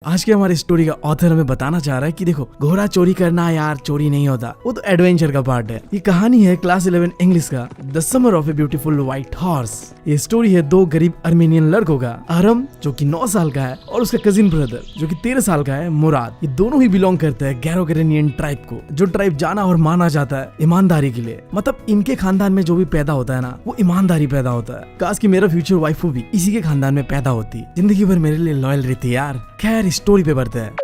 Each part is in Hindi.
आज के हमारे स्टोरी का ऑथर हमें बताना चाह रहा है कि देखो, घोड़ा चोरी करना यार चोरी नहीं होता, वो तो एडवेंचर का पार्ट है। ये कहानी है क्लास 11 इंग्लिश का the summer of a beautiful white horse. ये स्टोरी है दो गरीब अर्मेनियन लड़कों का, अरम जो कि 9 साल का है और उसका कजिन ब्रदर जो कि 13 साल का है, मुराद। ये दोनों ही बिलोंग करते हैं गैरोकेरेनियन ट्राइब को, जो ट्राइब जाना और माना जाता है ईमानदारी के लिए। मतलब इनके खानदान में जो भी पैदा होता है ना, वो ईमानदारी पैदा होता है। काश कि मेरा फ्यूचर वाइफ भी इसी के खानदान में पैदा होती, जिंदगी भर मेरे लिए लॉयल रहती यार। खैर स्टोरी पे बढ़ते हैं।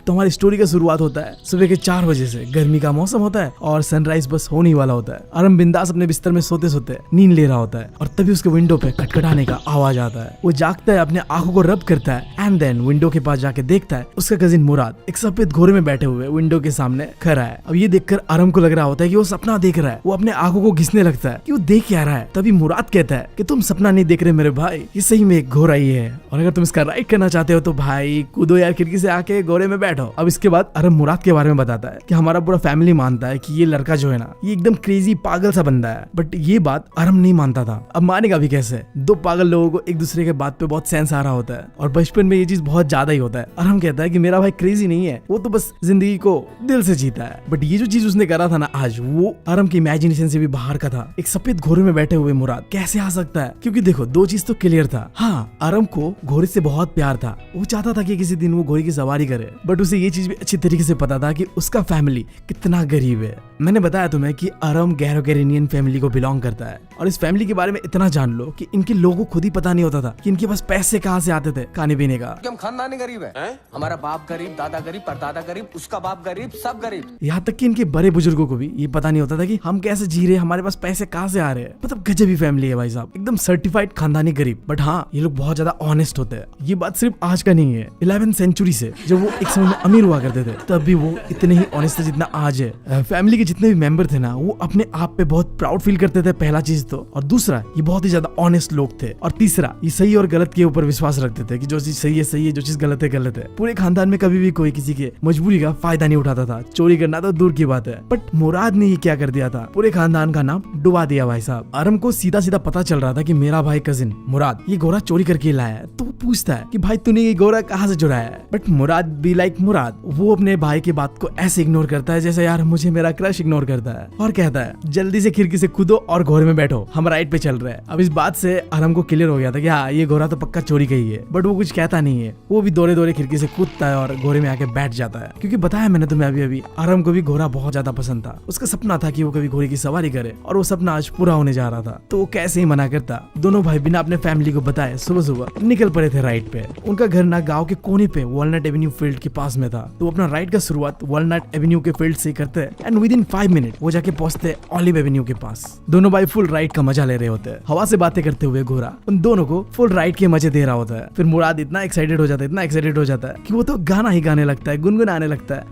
तो हमारी स्टोरी का शुरुआत होता है सुबह के 4 बजे से। गर्मी का मौसम होता है और सनराइज बस होने ही वाला होता है। अरम बिंदास अपने बिस्तर में सोते सोते नींद ले रहा होता है और तभी उसके विंडो पे खटखटाने का आवाज आता है। वो जागता है, अपने आंखों को रब करता है एंड देन विंडो के पास जाके देखता है उसका कजिन मुराद एक सफेद घोड़े में बैठे हुए विंडो के सामने खड़ा है। अब ये देखकर अरम को लग रहा होता है कि वो सपना देख रहा है। वो अपने आंखों को घिसने लगता है कि वो देख क्या रहा है। तभी मुराद कहता है कि तुम सपना नहीं देख रहे मेरे भाई, ये सही में एक घोड़ा ही है और अगर तुम इसका राइड करना चाहते हो तो भाई कूदो यार, खिड़की से आके घोड़े में बैठो। अब इसके बाद अरम मुराद के बारे में बताता है कि हमारा पूरा फैमिली मानता है कि ये लड़का जो है ना, ये एकदम क्रेजी पागल सा बंदा है। बट ये बात अरम नहीं मानता था। अब मानेगा भी कैसे? दो पागल लोगों को एक दूसरे के बात पे बहुत सेंस आ रहा होता है और बचपन में ये चीज बहुत ज्यादा ही होता है। अरम कहता है कि मेरा भाई क्रेजी नहीं है, वो तो बस जिंदगी को दिल से जीता है। बट ये जो चीज उसने करा था ना आज, वो अरम की इमेजिनेशन से भी बाहर का था। एक सफेद घोड़े में बैठे हुए मुराद कैसे आ सकता है? क्योंकि देखो, दो चीज तो क्लियर था। हाँ, अरम को घोड़े से बहुत प्यार था। वो चाहता था कि किसी दिन वो घोड़े की सवारी करे। बट उसे ये चीज भी अच्छी तरीके से पता था कि उसका फैमिली कितना गरीब है। मैंने बताया तुम्हें कि अरम गैरोकेरेनियन फैमिली को बिलोंग करता है और इस फैमिली के बारे में इतना जान लो कि इनके लोगों को खुद ही पता नहीं होता था कि इनके पास पैसे कहाँ से आते थे खाने पीने का। हम खानदानी गरीब है? हमारा बाप गरीब, दादा गरीब, परदादा गरीब, उसका बाप गरीब, सब गरीब। यहाँ तक कि इनके बड़े बुजुर्गों को भी ये पता नहीं होता था कि हम कैसे जी रहे हैं, हमारे पास पैसे कहाँ से आ रहे हैं। मतलब गजबी फैमिली है भाई साहब, एकदम सर्टिफाइड खानदानी गरीब। बट हाँ, ये लोग बहुत ज्यादा ऑनेस्ट होते हैं। ये बात सिर्फ आज का नहीं है, 11वीं सेंचुरी से जब वो एक समय में अमीर हुआ करते थे तब भी वो इतने ही ऑनेस्ट थे जितना आज है। फैमिली के जितने भी मेंबर थे ना, वो अपने आप पे बहुत प्राउड फील करते थे, पहला चीज तो। और दूसरा, ये बहुत ही ज्यादा ऑनेस्ट लोग थे। और तीसरा, ये सही और गलत के ऊपर विश्वास रखते थे कि जो चीज सही है सही है, जो चीज गलत है गलत है। पूरे खानदान में कभी भी कोई किसी के मजबूरी का फायदा नहीं उठाता था। चोरी करना तो दूर की बात है। बट मुराद ने ये क्या कर दिया था, पूरे खानदान का नाम डुबा दिया भाई साहब। अरम को सीधा सीधा पता चल रहा था कि मेरा भाई कजिन मुराद ये घोड़ा चोरी करके लाया है। तो वो पूछता है कि भाई तूने ये घोड़ा कहाँ से चुराया है? बट मुराद बी लाइक मुराद, वो अपने भाई की बात को ऐसे इग्नोर करता है जैसे यार मुझे मेरा क्रश इग्नोर करता है, और कहता है जल्दी से खिड़की से कूदो और घोड़े में बैठो, हम राइड पे चल रहे हैं। अब इस बात से अरम को क्लियर हो गया था कि हाँ, ये घोड़ा तो पक्का चोरी का ही है। बट वो कुछ कहता नहीं है। वो भी दौड़े दौड़े खिड़की से कूदता है और घोड़े में आके बैठ जाता है। क्योंकि बताया मैंने तुम्हें अभी अरम को भी घोड़ा बहुत ज्यादा पसंद था। उसका सपना था कि वो कभी घोड़े की सवारी करे और वो सपना आज पूरा होने जा रहा था। तो वो कैसे ही मना करता। दोनों भाई बिना अपने फैमिली को बताए सुबह सुबह निकल पड़े थे राइड पे। उनका घर ना गाँव के कोने पे वॉलनट एवेन्यू फील्ड के पास में था। तो वो अपना राइड का शुरुआत वॉलनट एवेन्यू के फील्ड से करते हैं एंड विद इन 5 मिनट वो जाके पहुंचते ऑलिव एवेन्यू के पास। दोनों भाई फुल राइड का मजा ले रहे होते हैं। हवा से बातें करते हुए घोड़ा उन दोनों को फुल राइड के मजे दे रहा होता है। फिर मुराद इतना एक्साइटेड हो जाता है कि वो तो गाना ही गाने लगता है, गुनगुनाने लगता है।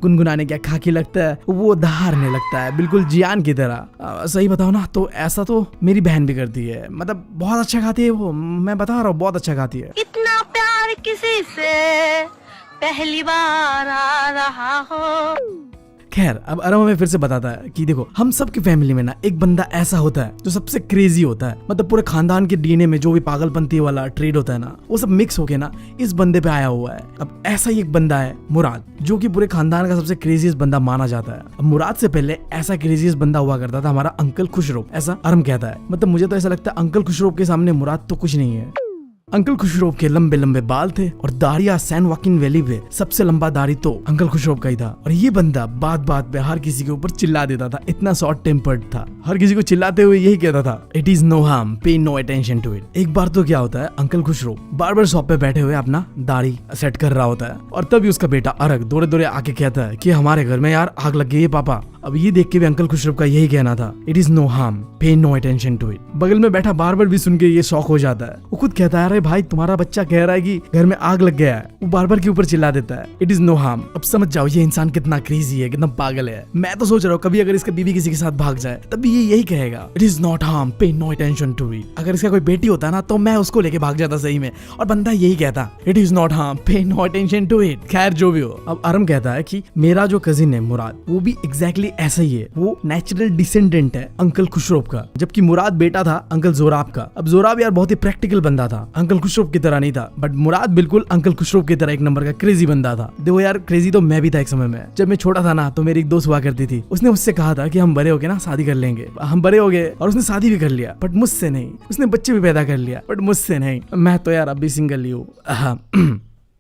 गुनगुनाने क्या, खाकी लगता है, वो दहाड़ने लगता है बिल्कुल जियान की तरह। सही बताओ ना तो ऐसा तो मेरी बहन भी करती है। मतलब बहुत अच्छा गाती है वो, मैं बता रहा हूँ बहुत अच्छा गाती है। इतना प्यार किसी से पहली बार आ रहा हो। खैर, अब अरम हमें फिर से बताता है कि देखो, हम सब की फैमिली में ना एक बंदा ऐसा होता है जो सबसे क्रेजी होता है। मतलब पूरे खानदान के डीएनए में जो भी पागलपंती वाला ट्रेड होता है ना, वो सब मिक्स होके ना इस बंदे पे आया हुआ है। अब ऐसा ही एक बंदा है मुराद, जो कि पूरे खानदान का सबसे क्रेजीस्ट बंदा माना जाता है। अब मुराद से पहले ऐसा क्रेजीस्ट बंदा हुआ करता था हमारा अंकल खुशरो, ऐसा अरम कहता है। मतलब मुझे तो ऐसा लगता है अंकल खुशरो के सामने मुराद तो कुछ नहीं है। अंकल खुशरोव के लंबे लंबे बाल थे और दाढ़िया सैन वाकिन वैली में सबसे लंबा दाढ़ी तो अंकल खुशरोव का ही था। और ये बंदा बात बात पे हर किसी के ऊपर चिल्ला देता था, इतना शॉर्ट टेम्पर्ड था। हर किसी को चिल्लाते हुए यही कहता था, इट इज नो हार्म, पे नो अटेंशन टू इट। एक बार तो क्या होता है, अंकल खुशरोव बार्बर शॉप पे बैठे हुए अपना दाढ़ी सेट कर रहा होता है और तभी उसका बेटा अरग दौड़े दौड़े आके कहता है कि हमारे घर में यार आग लग गई है पापा। अब ये देख के भी अंकल खुशरोव का यही कहना था, इट इज नो हार्म, पे नो अटेंशन टू इट। बगल में बैठा बार्बर भी सुन के ये शौक हो जाता है। वो खुद कहता है, अरे भाई तुम्हारा बच्चा कह रहा है कि घर में आग लग गया है। वो बार्बर के ऊपर चिल्ला देता है, इट इज नो हार्म। अब समझ जाओ ये इंसान कितना क्रेजी है, कितना पागल है। मैं तो सोच रहा हूँ कभी अगर इसका बीवी किसी के साथ भाग जाए तब भी ये यही कहेगा, इट इज नॉट हार्म, पे नो अटेंशन टू इट। अगर इसका कोई बेटी होता ना तो मैं उसको लेके भाग जाता सही में, और बंदा यही कहता, इट इज नॉट हार्म, पे नो अटेंशन टू इट। खैर जो भी हो, अब अरम कहता है कि मेरा जो कजिन है मुराद, वो भी एग्जैक्टली ऐसा ही है, वो नेचुरल डिसेंडेंट है अंकल खुशरोब का, जबकि मुराद बेटा था अंकल जोराब का। अब जोराब यार बहुत ही प्रैक्टिकल बंदा था, अंकल खुशरोब की तरह नहीं था, बट मुराद बिल्कुल अंकल खुशरोब की तरह एक नंबर का क्रेजी बंदा था। देखो यार, क्रेजी तो मैं भी था एक समय में। जब मैं छोटा था ना, तो मेरी एक दोस्त हुआ करती थी, उसने मुझसे कहा था कि हम बड़े हो गए ना शादी कर लेंगे। हम बड़े हो गए और उसने शादी भी कर लिया, बट मुझसे नहीं। उसने बच्चे भी पैदा कर लिया, बट मुझसे नहीं। मैं तो यार अभी सिंगल ही हूँ।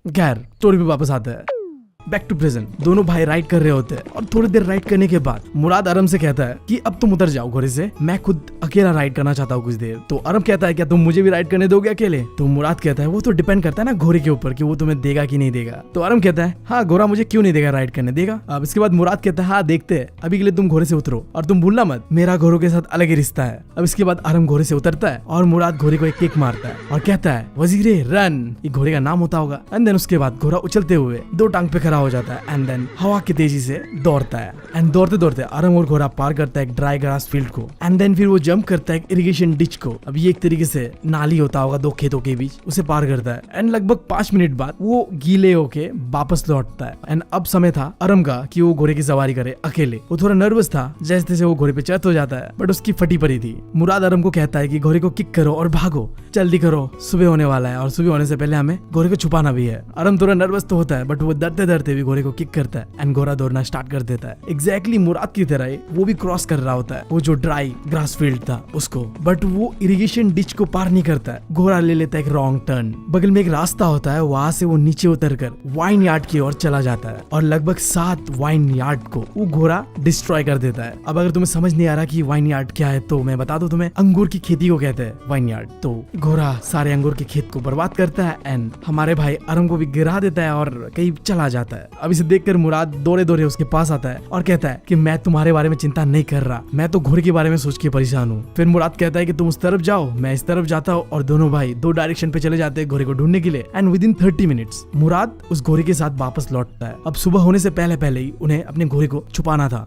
खैर, स्टोरी पे वापस आता है। बैक टू प्रेजेंट, दोनों भाई राइड कर रहे होते हैं और थोड़ी देर राइड करने के बाद मुराद अरम से कहता है कि अब तुम उतर जाओ घोड़े से, मैं खुद अकेला राइड करना चाहता हूँ कुछ देर। तो अरम कहता है क्या तुम मुझे भी राइड करने दोगे अकेले? तो मुराद कहता है वो तो डिपेंड करता है ना घोड़े के ऊपर कि वो तुम्हें देगा कि नहीं देगा। तो अरम कहता है हाँ, घोड़ा मुझे क्यों नहीं देगा राइड करने, देगा। अब इसके बाद मुराद कहता है हाँ देखते हैं, अभी के लिए तुम घोड़े से उतरो और तुम भूलना मत मेरा घोड़ों के साथ अलग ही रिश्ता है। अब इसके बाद अरम घोड़े से उतरता है और मुराद घोड़े को एक किक मारता है और कहता है वजीरे रन, ये घोड़े का नाम होता होगा। एंड देन उसके बाद घोड़ा उछलते हुए दो टांग पे खड़ा हो जाता है एंड हवा की तेजी से दौड़ता है। एंड दौड़ते दौड़ते अरम और घोड़ा पार करता है एक ड्राई ग्रास फील्ड को। एंड देन फिर वो जंप करता है एक इरिगेशन डिच को। अब ये एक तरीके से नाली होता होगा दो खेतों के बीच, उसे पार करता है। एंड लगभग 5 मिनट बाद वो गीले होके वापस लौटता है। एंड अब समय था अरम का कि वो घोड़े की सवारी करे अकेले। वो थोड़ा नर्वस था, जैसे तैसे वो घोड़े पे चढ़ हो जाता है, बट उसकी फटी पड़ी थी। मुराद अरम को कहता है कि घोड़े को किक करो और भागो, जल्दी करो, सुबह होने वाला है और सुबह होने से पहले हमें घोड़े को छुपाना भी है। अरम थोड़ा नर्वस तो होता है, बट वो डरते डरते भी घोड़े को किक करता है एंड घोड़ा दौड़ना स्टार्ट कर देता है। एग्जैक्टली मुराद की तरह वो भी क्रॉस कर रहा होता है वो जो ड्राई ग्रास फील्ड था उसको, बट वो इरिगेशन डिच को पार नहीं करता है। घोड़ा ले लेता है एक रॉन्ग टर्न। बगल में एक रास्ता होता है, वहां से वो नीचे उतरकर वाइन यार्ड की ओर चला जाता है और लगभग 7 वाइन यार्ड को वो घोड़ा डिस्ट्रॉय कर देता है। अब अगर तुम्हें समझ नहीं आ रहा कि वाइन यार्ड क्या है तो मैं बता दूं तुम्हें, अंगूर की खेती को कहते हैं वाइन यार्ड। तो घोड़ा सारे अंगूर के खेत को बर्बाद करता है एंड हमारे भाई अरम को भी गिरा देता है और कहीं चला जाता है। अब इसे देखकर मुराद दौड़े दौड़े उसके पास आता है और कहता है कि मैं तुम्हारे बारे में चिंता नहीं कर रहा, मैं तो घोड़े के बारे में सोच के परेशान हूँ। फिर मुराद कहता है कि तुम उस तरफ जाओ, मैं इस तरफ जाता हूँ और दोनों भाई 2 डायरेक्शन पे चले जाते हैं घोड़े को ढूंढने के लिए। एंड विद इन 30 मिनट्स मुराद उस घोड़े के साथ वापस लौटता है। अब सुबह होने से पहले पहले ही उन्हें अपने घोड़े को छुपाना था।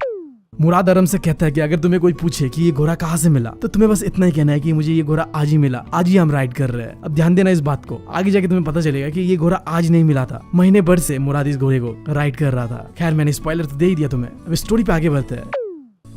मुराद अरम से कहता है कि अगर तुम्हें कोई पूछे कि ये घोड़ा कहाँ से मिला तो तुम्हें बस इतना ही कहना है कि मुझे ये घोड़ा आज ही मिला, आज ही हम राइड कर रहे हैं। अब ध्यान देना इस बात को, आगे जाके तुम्हें पता चलेगा कि ये घोड़ा आज नहीं मिला था, महीने भर से मुराद इस घोड़े को राइड कर रहा था। खैर मैंने स्पॉइलर तो दे ही दिया तुम्हें। अब स्टोरी पे आगे बढ़ते हैं।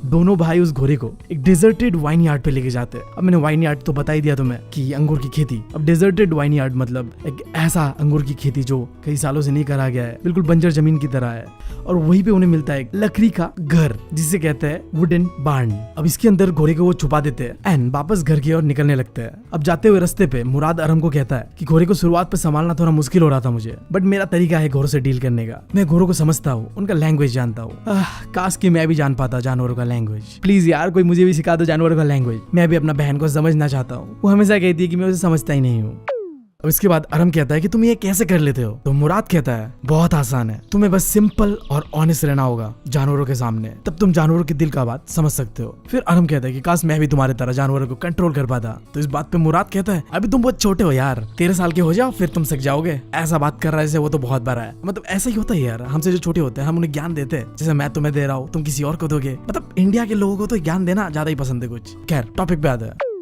दोनों भाई उस घोड़े को एक डेजर्टेड वाइन यार्ड पे लेके जाते हैं। अब मैंने वाइन यार्ड तो बता ही दिया तुम्हें कि अंगूर की खेती। अब डेजर्टेड वाइन यार्ड मतलब एक ऐसा अंगूर की खेती जो कई सालों से नहीं करा गया है, बिल्कुल बंजर जमीन की तरह है। और वहीं पे उन्हें मिलता है एक लकड़ी का घर जिसे कहते हैं वुडन बार्न। अब इसके अंदर घोड़े को वो छुपा देते हैं एंड वापस घर की ओर निकलने लगते हैं। अब जाते हुए रास्ते पे मुराद अरम को कहता है कि घोड़े को शुरुआत पे संभालना थोड़ा मुश्किल हो रहा था मुझे, बट मेरा तरीका है घोड़ों से डील करने का। मैं घोड़ों को समझता हूँ, उनका लैंग्वेज जानता हूँ। काश कि मैं भी जान पाता जानवरों का लैंग्वेज। प्लीज यार कोई मुझे भी सिखा दो जानवरों का लैंग्वेज, मैं भी अपना बहन को समझना चाहता हूँ। वो हमेशा कहती है कि मैं उसे समझता ही नहीं हूँ। अब इसके बाद अरम कहता है कि तुम ये कैसे कर लेते हो? तो मुराद कहता है बहुत आसान है, तुम्हें बस सिंपल और ऑनेस्ट रहना होगा जानवरों के सामने, तब तुम जानवरों के दिल का बात समझ सकते हो। फिर अरम कहता है कि काश मैं भी तुम्हारे तरह जानवरों को कंट्रोल कर पाता। तो इस बात पे मुराद कहता है अभी तुम बहुत छोटे हो यार, 13 साल के हो जाओ फिर तुम सीख जाओगे। ऐसा बात कर रहा है जैसे वो तो बहुत बड़ा है। मतलब ऐसा ही होता है यार, हमसे जो छोटे होते हैं हम उन्हें ज्ञान देते हैं, जैसे मैं तुम्हें दे रहा हूँ तुम किसी और को दोगे। मतलब इंडिया के लोगों को तो ज्ञान देना ज्यादा ही पसंद है कुछ। खैर टॉपिक पे आता है।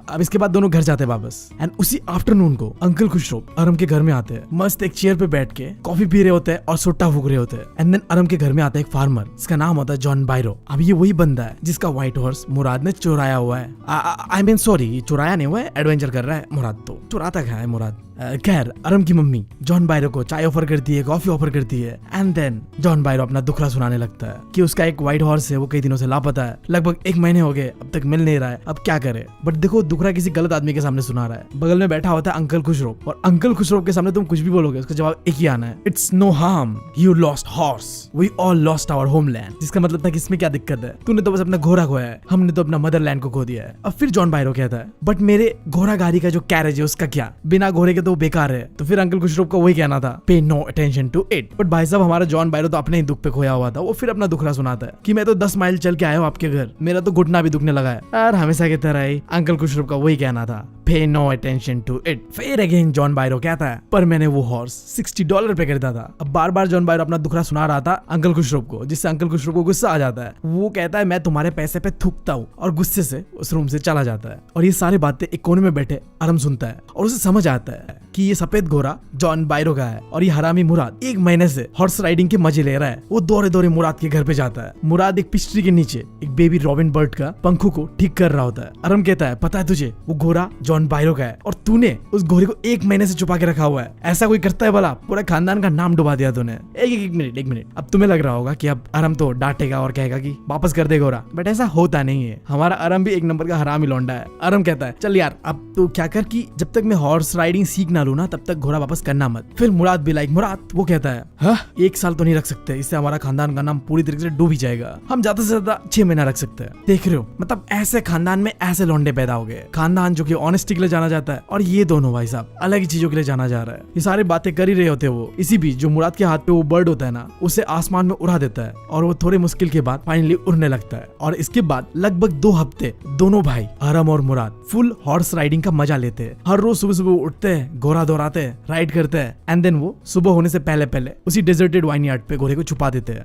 अब इसके बाद दोनों घर जाते हैं वापस एंड उसी आफ्टरनून को अंकल खुशरोब अरम के घर में आते हैं। मस्त एक चेयर पे बैठ के कॉफी पी रहे होते हैं और सुट्टा फूक रहे होते हैं। एंड देन अरम के घर में आता है एक फार्मर, इसका नाम होता है जॉन बायरो। अब ये वही बंदा है जिसका व्हाइट हॉर्स मुराद ने चुराया हुआ है। आई मीन सॉरी, चुराया नहीं हुआ है, एडवेंचर कर रहा है मुराद, तो चुराता क्या है मुराद। खैर अरम की मम्मी जॉन बायरो को चाय ऑफर करती है, कॉफी ऑफर करती है एंड देन जॉन बायरो अपना दुखड़ा सुनाने लगता है कि उसका एक व्हाइट हॉर्स है, वो कई दिनों से लापता है, लगभग 1 महीने हो गए, अब तक मिल नहीं रहा है, अब क्या करे। बट देखो दुखड़ा किसी गलत आदमी के सामने सुना रहा है। बगल में बैठा होता है अंकल खुशरोब, और अंकल खुशरोब के सामने तुम कुछ भी बोलोगे उसका जवाब एक ही आना है, it's no harm, you lost horse, we all lost our homeland. जिसका मतलब था कि इसमें क्या दिक्कत है, तूने तो बस अपना घोड़ा खोया है, हमने तो अपना मदरलैंड को खो दिया है। अब फिर जॉन बायरो कहता है बट मेरे घोड़ा गाड़ी का जो कैरेज है उसका क्या, बिना घोड़े के तो बेकार है। तो फिर अंकल खुशरोब का वही कहना था, pay no attention to it. But भाई साहब हमारा जॉन बायरो तो अपने ही दुख पे खोया हुआ था। वो फिर अपना दुखड़ा सुनाता है कि मैं तो 10 माइल चल के आया हूँ आपके घर, मेरा तो घुटना भी दुखने लगा है। और हमेशा की तरह ही अंकल खुशरोब का वही कहना था, pay no attention to it. फिर अगेन जॉन बायरो कहता है, पर मैंने वो हॉर्स $60 पे खरीदा था। अब बार बार जॉन बायरो अपना दुखड़ा सुना रहा था अंकल खुशरो को, जिससे अंकल खुशरो को गुस्सा आ जाता है। वो कहता है मैं तुम्हारे पैसे पे थूकता हूँ, और गुस्से से उस रूम से चला जाता है। और ये सारी बातें एक कोने में बैठे अरम सुनता है और उसे समझ आता है कि ये सफेद घोड़ा जॉन बायरो का है और ये हरामी मुराद 1 महीने से हॉर्स राइडिंग के मजे ले रहा है। वो दौरे दौरे मुराद के घर पे जाता है। मुराद एक पिस्ट्री के नीचे एक बेबी रॉबिन बर्ड का पंखों को ठीक कर रहा होता है। अरम कहता है, पता है तुझे वो घोड़ा जॉन बायरो का है और तूने उस घोड़े को 1 महीने से छुपा के रखा हुआ है। ऐसा कोई करता है भला? पूरे खानदान का नाम डुबा दिया तूने। एक मिनट। अब तुम्हें लग रहा होगा कि अब अरम तो डांटेगा और कहेगा कि वापस कर दे घोड़ा, बट ऐसा होता नहीं है। हमारा अरम भी 1 नंबर का हरामी लौंडा है। अरम कहता है, चल यार अब तो क्या कर कि जब तक मैं हॉर्स राइडिंग सीख ना लूं ना तब तक घोड़ा वापस करना मत। फिर मुराद भी लाइक मुराद वो कहता है, हाँ 1 साल तो नहीं रख सकते, इससे हमारा खानदान का नाम पूरी तरीके से डूब ही जाएगा। हम ज्यादा से ज्यादा 6 महीना रख सकते हैं। देख रहे हो, मतलब ऐसे खानदान में ऐसे लौंडे पैदा हो गए। खानदान जो कि ऑनेस्टी के लिए जाना जाता है और ये दोनों भाई साहब अलग ही चीजों के लिए जाना जा रहा है। ये सारी बातें कर ही रहे होते वो। इसी बीच जो मुराद के हाथ पे वो बर्ड होता है ना, उसे आसमान में उड़ा देता है और वो थोड़े मुश्किल के बाद फाइनली उड़ने लगता है। और इसके बाद लगभग 2 हफ्ते दोनों भाई अरम और मुराद फुल हॉर्स राइडिंग का मजा लेते हैं। हर रोज सुबह सुबह उठते हैं, घोड़ा दौड़ाते हैं, राइड करते हैं, एंड देन वो सुबह होने से पहले पहले उसी डेजर्टेड वाइन यार्ड पे घोड़े को छुपा देते हैं।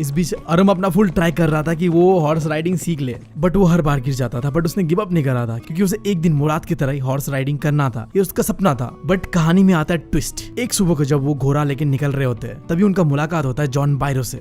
इस बीच अरम अपना फुल ट्राई कर रहा था कि वो हॉर्स राइडिंग सीख ले, बट वो हर बार गिर जाता था। बट उसने गिव अप नहीं करा था क्योंकि उसे एक दिन मुराद की तरह ही हॉर्स राइडिंग करना था। ये उसका सपना था। बट कहानी में आता है ट्विस्ट। एक सुबह को जब वो घोड़ा लेके निकल रहे होते हैं तभी उनका मुलाकात होता है जॉन बायरो से।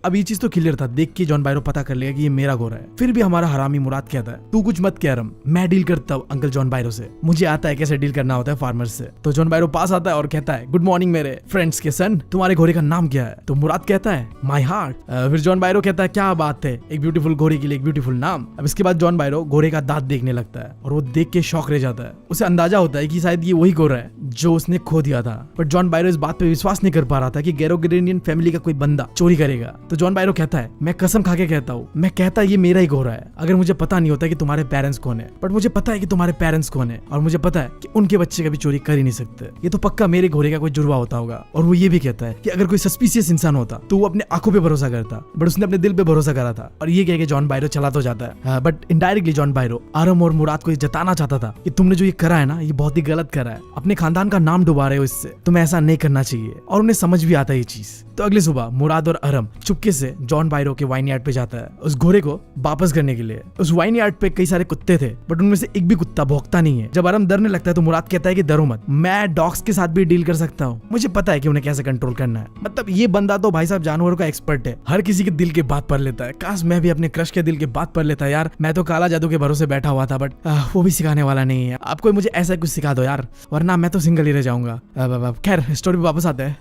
अब ये चीज तो क्लियर था, देख के जॉन बायरो पता कर लेगा कि ये मेरा घोड़ा है। फिर भी हमारा हरामी मुराद कहता है, तू कुछ मत कह अरम, मैं डील करता हूँ अंकल जॉन बायरो से, मुझे आता है कैसे डील करना होता है फार्मर से। तो जॉन बायरो पास आता है और कहता है, गुड मॉर्निंग मेरे फ्रेंड्स के सन, तुम्हारे घोड़े का नाम क्या है? तो मुराद कहता है, माई हार्ट। फिर जॉन बायरो कहता है, क्या बात है, एक ब्यूटीफुल घोड़े के लिए एक ब्यूटीफुल नाम। अब इसके बाद जॉन बायरो घोड़े का दांत देखने लगता है और वो देख के शौक रह जाता है। उसे अंदाजा होता है कि शायद ये वही घोड़ा है जो उसने खो दिया था। बट जॉन बायरो इस बात पे विश्वास नहीं कर पा रहा था कि गैरोग्रेनियन फैमिली का कोई बंदा चोरी करेगा। तो जॉन बायरो कहता है, मैं कसम खा के कहता हूँ, मैं कहता ये मेरा ही घोड़ा है। अगर मुझे पता नहीं होता कि तुम्हारे पेरेंट्स कौन है, बट मुझे पता है कि तुम्हारे पेरेंट्स कौन है और मुझे पता है कि उनके बच्चे कभी चोरी कर ही नहीं सकते। ये तो पक्का मेरे घोड़े का कोई जुड़वा होता होगा। और वो ये भी कहता है कि अगर कोई सस्पिशियस इंसान होता तो वो अपने आंखों पे भरोसा करता, बट उसने अपने दिल पे भरोसा करा था। और ये कह के जॉन बायरो चला तो जाता है, बट इनडायरेक्टली जॉन बायरो अरम और मुराद को ये जताना चाहता था कि तुमने जो ये करा है ना, ये बहुत ही गलत करा है, अपने खानदान का नाम डुबा रहे हो, इससे तुम्हें ऐसा नहीं करना चाहिए। और उन्हें समझ भी आता है ये चीज। तो अगली सुबह मुराद और अरम चुपके से जॉन बायरो के वाइन यार्ड पे जाता है उस घोड़े को वापस करने के लिए। उस वाइन यार्ड पे कई सारे कुत्ते थे, बट उनमें से एक भी कुत्ता भौंकता नहीं है। जब अरम डरने लगता है तो मुराद कहता है कि डरो मत, मैं डॉग्स के साथ भी डील कर सकता हूँ, मुझे पता है कि उन्हें कैसे कंट्रोल करना है। मतलब ये बंदा तो भाई साहब जानवरों का एक्सपर्ट है, हर किसी के दिल की बात पढ़ लेता है। काश मैं भी अपने क्रश के दिल की बात पढ़ लेता यार। मैं तो काला जादू के भरोसे बैठा हुआ था, बट वो भी सिखाने वाला नहीं है। आपको मुझे ऐसा कुछ सिखा दो यार, वरना मैं तो सिंगल ही रह जाऊंगा। खैर स्टोरी पे वापस आते हैं।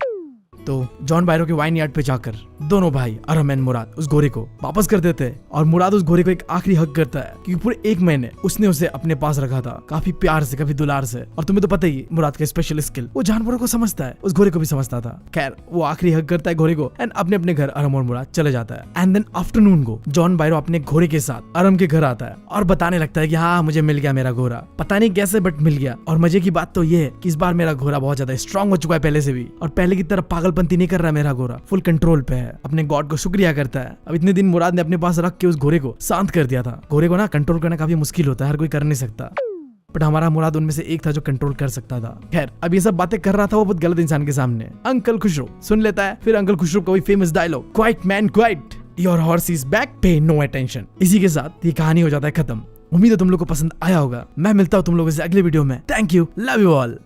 तो जॉन बायरो के वाइन यार्ड पे जाकर दोनों भाई अरम एंड मुराद उस घोड़े को वापस कर देते हैं। और मुराद उस घोड़े को एक आखिरी हक करता है क्योंकि पूरे 1 महीने उसने उसे अपने पास रखा था, काफी प्यार से, काफी दुलार से। और तुम्हें तो पता ही मुराद का स्पेशल स्किल, वो जानवरों को समझता है, उस घोड़े को भी समझता था। खैर वो आखिरी हक करता है घोड़े को एंड अपने अपने घर अरम और मुराद चले जाता है। एंड देन आफ्टरनून को जॉन बायरो अपने घोड़े के साथ अरम के घर आता है और बताने लगता है कि हाँ मुझे मिल गया मेरा घोड़ा, पता नहीं कैसे बट मिल गया। और मजे की बात तो ये है कि इस बार मेरा घोड़ा बहुत ज्यादा स्ट्रांग हो चुका है पहले से भी, और पहले की तरह पागलपंती नहीं कर रहा। मेरा घोड़ा फुल कंट्रोल पे है, अपने गॉड को शुक्रिया करता है। अब इतने दिन मुराद ने अपने पास रख के उस घोड़े को शांत कर दिया था। घोड़े को ना कंट्रोल करना काफी मुश्किल होता है, हर कोई कर नहीं सकता, बट हमारा मुराद उनमें से एक था जो कंट्रोल कर सकता था। खैर अब ये सब बातें कर रहा था वो बहुत गलत इंसान के सामने। अंकल खुशरो सुन लेता है। फिर अंकल खुशरो का वही famous dialogue, quiet man quiet, your horse is back, pay no attention. इसी के साथ ये कहानी हो जाता है खत्म। उम्मीद है तुम लोग को पसंद आया होगा। मैं मिलता हूँ तुम लोगों से अगले वीडियो में। Thank you, love you all.